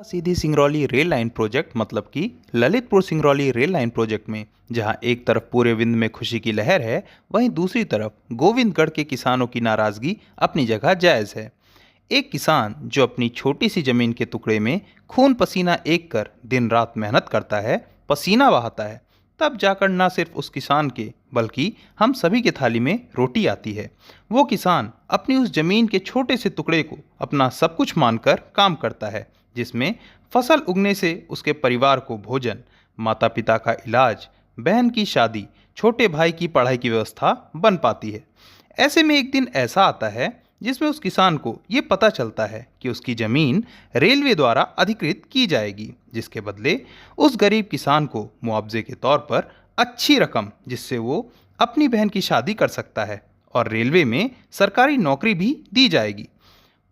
Sidhi Singrauli rail line project मतलब कि Lalitpur Singrauli rail line project में जहां एक तरफ पूरे विंध्य में खुशी की लहर है, वहीं दूसरी तरफ गोविंदगढ़ के किसानों की नाराजगी अपनी जगह जायज़ है। एक किसान जो अपनी छोटी सी जमीन के टुकड़े में खून पसीना एक कर दिन रात मेहनत करता है, पसीना बहाता है, तब जाकर न सिर्फ उस किसान के बल्कि हम सभी के थाली में रोटी आती है। वो किसान अपनी उस जमीन के छोटे से टुकड़े को अपना सब कुछ मानकर काम करता है, जिसमें फसल उगने से उसके परिवार को भोजन, माता पिता का इलाज, बहन की शादी, छोटे भाई की पढ़ाई की व्यवस्था बन पाती है। ऐसे में एक दिन ऐसा आता है जिसमें उस किसान को ये पता चलता है कि उसकी ज़मीन रेलवे द्वारा अधिकृत की जाएगी, जिसके बदले उस गरीब किसान को मुआवजे के तौर पर अच्छी रकम, जिससे वो अपनी बहन की शादी कर सकता है, और रेलवे में सरकारी नौकरी भी दी जाएगी।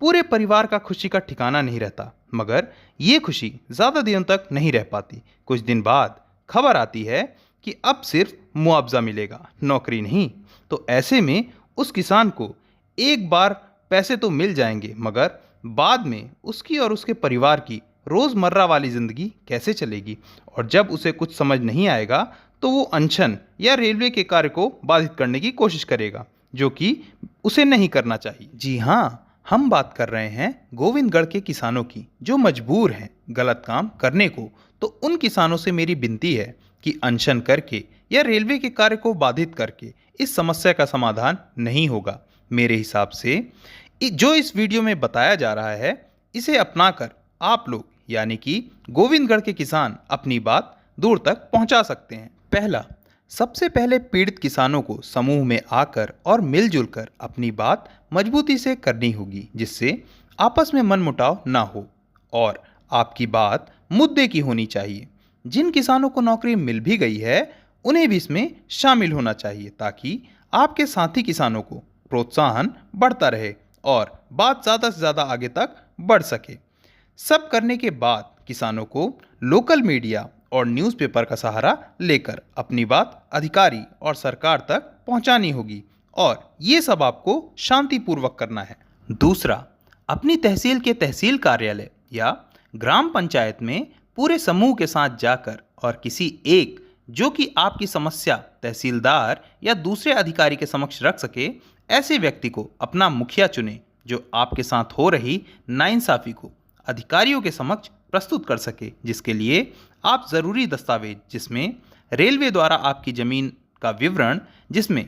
पूरे परिवार का खुशी का ठिकाना नहीं रहता, मगर ये खुशी ज़्यादा दिनों तक नहीं रह पाती। कुछ दिन बाद खबर आती है कि अब सिर्फ मुआवजा मिलेगा, नौकरी नहीं। तो ऐसे में उस किसान को एक बार पैसे तो मिल जाएंगे, मगर बाद में उसकी और उसके परिवार की रोज़मर्रा वाली ज़िंदगी कैसे चलेगी। और जब उसे कुछ समझ नहीं आएगा तो वो अनशन या रेलवे के कार्य को बाधित करने की कोशिश करेगा, जो कि उसे नहीं करना चाहिए। जी हाँ, हम बात कर रहे हैं गोविंदगढ़ के किसानों की, जो मजबूर हैं गलत काम करने को। तो उन किसानों से मेरी विनती है कि अनशन करके या रेलवे के कार्य को बाधित करके इस समस्या का समाधान नहीं होगा। मेरे हिसाब से जो इस वीडियो में बताया जा रहा है, इसे अपनाकर आप लोग यानी कि गोविंदगढ़ के किसान अपनी बात दूर तक पहुंचा सकते हैं। पहला, सबसे पहले पीड़ित किसानों को समूह में आकर और मिलजुल कर अपनी बात मजबूती से करनी होगी, जिससे आपस में मनमुटाव ना हो, और आपकी बात मुद्दे की होनी चाहिए। जिन किसानों को नौकरी मिल भी गई है, उन्हें भी इसमें शामिल होना चाहिए, ताकि आपके साथी किसानों को प्रोत्साहन बढ़ता रहे और बात ज़्यादा से ज़्यादा आगे तक बढ़ सके। सब करने के बाद किसानों को लोकल मीडिया और न्यूज़पेपर का सहारा लेकर अपनी बात अधिकारी और सरकार तक पहुंचानी होगी, और ये सब आपको शांतिपूर्वक करना है। दूसरा, अपनी तहसील के तहसील कार्यालय या ग्राम पंचायत में पूरे समूह के साथ जाकर और किसी एक जो कि आपकी समस्या तहसीलदार या दूसरे अधिकारी के समक्ष रख सके, ऐसे व्यक्ति को अपना मुखिया चुने, जो आपके साथ हो रही नाइंसाफ़ी को अधिकारियों के समक्ष प्रस्तुत कर सके, जिसके लिए आप ज़रूरी दस्तावेज, जिसमें रेलवे द्वारा आपकी ज़मीन का विवरण, जिसमें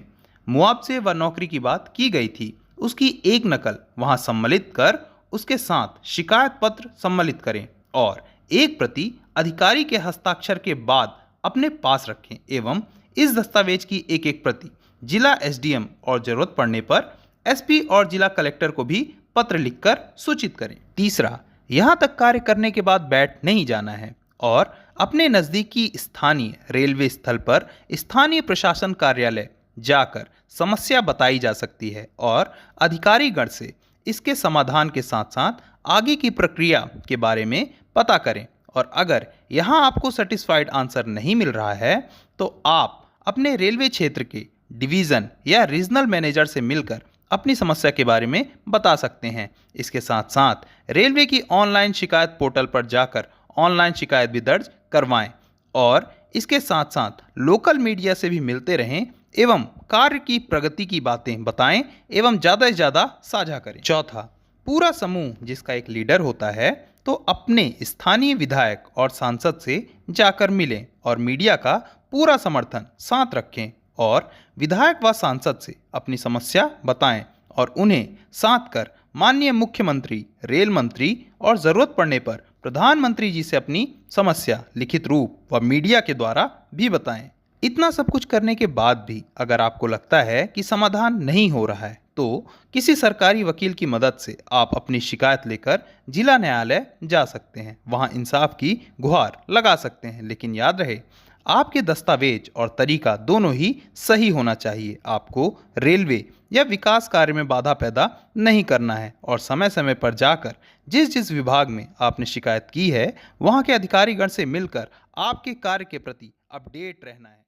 मुआवजे व नौकरी की बात की गई थी, उसकी एक नकल वहां सम्मिलित कर उसके साथ शिकायत पत्र सम्मिलित करें और एक प्रति अधिकारी के हस्ताक्षर के बाद अपने पास रखें, एवं इस दस्तावेज की एक एक प्रति जिला एसडीएम और जरूरत पड़ने पर एसपी और जिला कलेक्टर को भी पत्र लिखकर सूचित करें। तीसरा, यहाँ तक कार्य करने के बाद बैठ नहीं जाना है और अपने नज़दीकी स्थानीय रेलवे स्थल पर स्थानीय प्रशासन कार्यालय जाकर समस्या बताई जा सकती है और अधिकारीगण से इसके समाधान के साथ साथ आगे की प्रक्रिया के बारे में पता करें। और अगर यहाँ आपको सेटिस्फाइड आंसर नहीं मिल रहा है, तो आप अपने रेलवे क्षेत्र के डिवीज़न या रीजनल मैनेजर से मिलकर अपनी समस्या के बारे में बता सकते हैं। इसके साथ साथ रेलवे की ऑनलाइन शिकायत पोर्टल पर जाकर ऑनलाइन शिकायत भी दर्ज करवाएं, और इसके साथ साथ लोकल मीडिया से भी मिलते रहें एवं कार्य की प्रगति की बातें बताएं एवं ज़्यादा से ज़्यादा साझा करें। चौथा, पूरा समूह जिसका एक लीडर होता है, तो अपने स्थानीय विधायक और सांसद से जाकर मिलें और मीडिया का पूरा समर्थन साथ रखें और विधायक व सांसद से अपनी समस्या बताएं और उन्हें साथ कर माननीय मुख्यमंत्री, रेल मंत्री और ज़रूरत पड़ने पर प्रधानमंत्री जी से अपनी समस्या लिखित रूप व मीडिया के द्वारा भी बताएं। इतना सब कुछ करने के बाद भी अगर आपको लगता है कि समाधान नहीं हो रहा है, तो किसी सरकारी वकील की मदद से आप अपनी शिकायत लेकर जिला न्यायालय जा सकते हैं, वहां इंसाफ की गुहार लगा सकते हैं। लेकिन याद रहे, आपके दस्तावेज और तरीका दोनों ही सही होना चाहिए। आपको रेलवे या विकास कार्य में बाधा पैदा नहीं करना है और समय समय पर जाकर जिस जिस विभाग में आपने शिकायत की है, वहां के अधिकारीगण से मिलकर आपके कार्य के प्रति अपडेट रहना है।